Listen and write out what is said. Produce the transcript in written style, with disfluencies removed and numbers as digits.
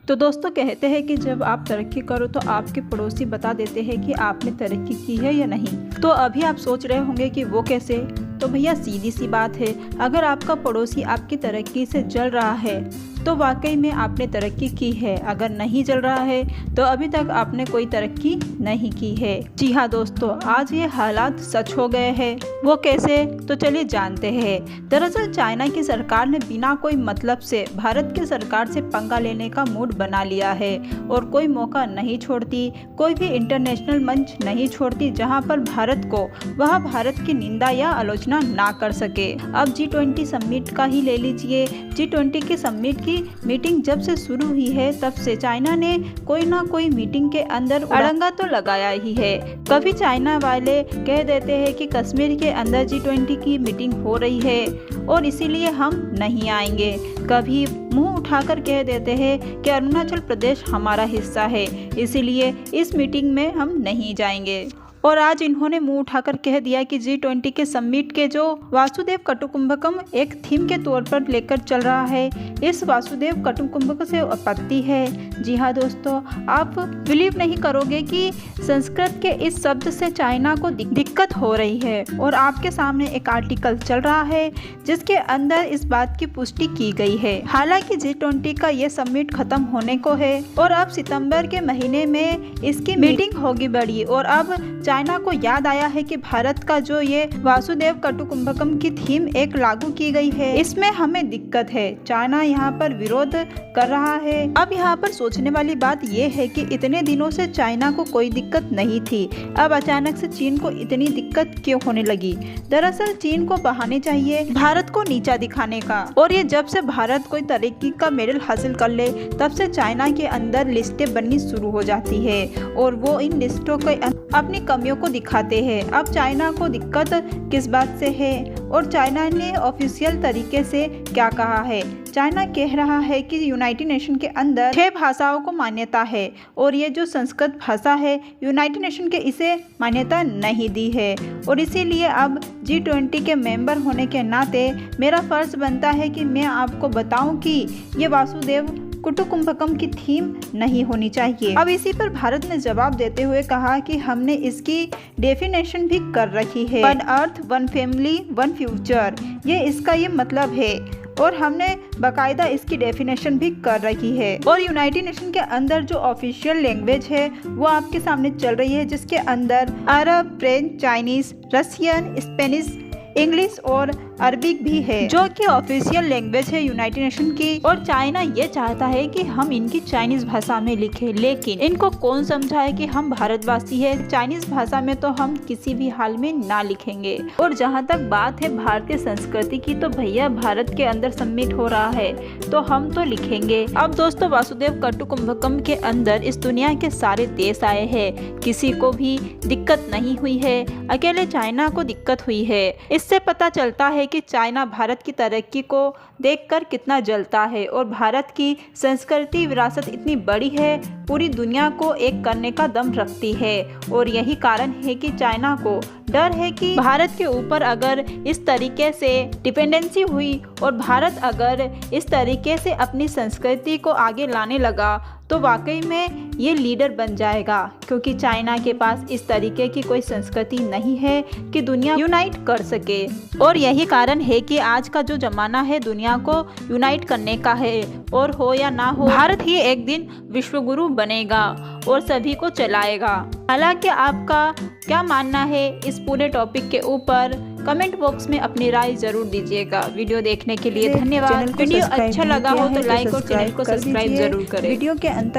तो दोस्तों कहते हैं कि जब आप तरक्की करो तो आपके पड़ोसी बता देते हैं कि आपने तरक्की की है या नहीं। तो अभी आप सोच रहे होंगे कि वो कैसे। तो भैया सीधी सी बात है, अगर आपका पड़ोसी आपकी तरक्की से जल रहा है तो वाकई में आपने तरक्की की है। अगर नहीं जल रहा है तो अभी तक आपने कोई तरक्की नहीं की है। जी हाँ दोस्तों, आज ये हालात सच हो गए हैं। वो कैसे, तो चलिए जानते हैं। दरअसल चाइना की सरकार ने बिना कोई मतलब से भारत की सरकार से पंगा लेने का मूड बना लिया है और कोई मौका नहीं छोड़ती, कोई भी इंटरनेशनल मंच नहीं छोड़ती जहां पर भारत को वह भारत की निंदा या आलोचना ना कर सके। अब G20 समिट का ही ले लीजिए। G20 की समिट की मीटिंग जब से शुरू हुई है तब से चाइना ने कोई ना कोई मीटिंग के अंदर अड़ंगा तो लगाया ही है। कभी चाइना वाले कह देते हैं कि कश्मीर के अंदर G20 की मीटिंग हो रही है और इसीलिए हम नहीं आएंगे। कभी मुंह उठाकर कह देते हैं कि अरुणाचल प्रदेश हमारा हिस्सा है, इसीलिए इस मीटिंग में हम नहीं जाएंगे। और आज इन्होंने मुंह उठाकर कह दिया कि G20 के समिट के जो वासुदेव कटुकुंभकम एक थीम के तौर पर लेकर चल रहा है, इस वासुदेव कटुकुंभकम से आपत्ति है। जी हाँ दोस्तों, आप बिलीव नहीं करोगे कि संस्कृत के इस शब्द से चाइना को दिक्कत हो रही है। और आपके सामने एक आर्टिकल चल रहा है जिसके अंदर इस बात की पुष्टि की गई है। हालांकि G20 का ये समिट खत्म होने को है और अब सितंबर के महीने में इसकी मीटिंग होगी बड़ी। और अब चाइना को याद आया है कि भारत का जो ये वासुदेव कटुकुंभकम की थीम एक लागू की गई है, इसमें हमें दिक्कत है। चाइना यहाँ पर विरोध कर रहा है। अब यहाँ पर सोचने वाली बात ये है कि इतने दिनों से चाइना को कोई दिक्कत नहीं थी, अब अचानक से चीन को इतनी दिक्कत क्यों होने लगी। दरअसल चीन को बहाने चाहिए भारत को नीचा दिखाने का। और ये जब से भारत कोई तरक्की का मेडल हासिल कर ले तब से चाइना के अंदर लिस्टें बननी शुरू हो जाती है और वो इन लिस्टों के अपनी कमियों को दिखाते हैं। अब चाइना को दिक्कत किस बात से है और चाइना ने ऑफिशियल तरीके से क्या कहा है। चाइना कह रहा है कि यूनाइटेड नेशन के अंदर 6 भाषाओं को मान्यता है और ये जो संस्कृत भाषा है यूनाइटेड नेशन के इसे मान्यता नहीं दी है। और इसीलिए अब G20 के मेंबर होने के नाते मेरा फर्ज बनता है कि मैं आपको बताऊं कि ये वासुदेव कटुकुंभकम की थीम नहीं होनी चाहिए। अब इसी पर भारत ने जवाब देते हुए कहा कि हमने इसकी डेफिनेशन भी कर रखी है, one earth one family one future, ये इसका ये मतलब है और हमने बाकायदा इसकी डेफिनेशन भी कर रखी है। और यूनाइटेड नेशन के अंदर जो ऑफिशियल लैंग्वेज है वो आपके सामने चल रही है, जिसके अंदर Arab, French, Chinese, Russian, Spanish, English और अरबिक भी है, जो कि ऑफिशियल लैंग्वेज है यूनाइटेड नेशन की। और चाइना ये चाहता है कि हम इनकी चाइनीज भाषा में लिखें, लेकिन इनको कौन समझाए कि हम भारतवासी है, चाइनीज भाषा में तो हम किसी भी हाल में ना लिखेंगे। और जहाँ तक बात है भारतीय संस्कृति की, तो भैया भारत के अंदर समिट हो रहा है तो हम तो लिखेंगे। अब दोस्तों वासुदेव कटुकुंभकम के अंदर इस दुनिया के सारे देश आए हैं, किसी को भी दिक्कत नहीं हुई है, अकेले चाइना को दिक्कत हुई है। इससे पता चलता है कि चाइना भारत की तरक्की को देखकर कितना जलता है और भारत की संस्कृति विरासत इतनी बड़ी है, पूरी दुनिया को एक करने का दम रखती है। और यही कारण है कि चाइना को डर है कि भारत के ऊपर अगर इस तरीके से डिपेंडेंसी हुई और भारत अगर इस तरीके से अपनी संस्कृति को आगे लाने लगा तो वाकई में ये लीडर बन जाएगा, क्योंकि चाइना के पास इस तरीके की कोई संस्कृति नहीं है कि दुनिया यूनाइट कर सके। और यही कारण है कि आज का जो जमाना है दुनिया को यूनाइट करने का है, और हो या ना हो भारत ही एक दिन विश्वगुरु बनेगा और सभी को चलाएगा। हालांकि आपका क्या मानना है इस पूरे टॉपिक के ऊपर, कमेंट बॉक्स में अपनी राय जरूर दीजिएगा। वीडियो देखने के लिए धन्यवाद। वीडियो अच्छा लगा हो तो लाइक और चैनल को सब्सक्राइब जरूर करें। वीडियो के अंत तक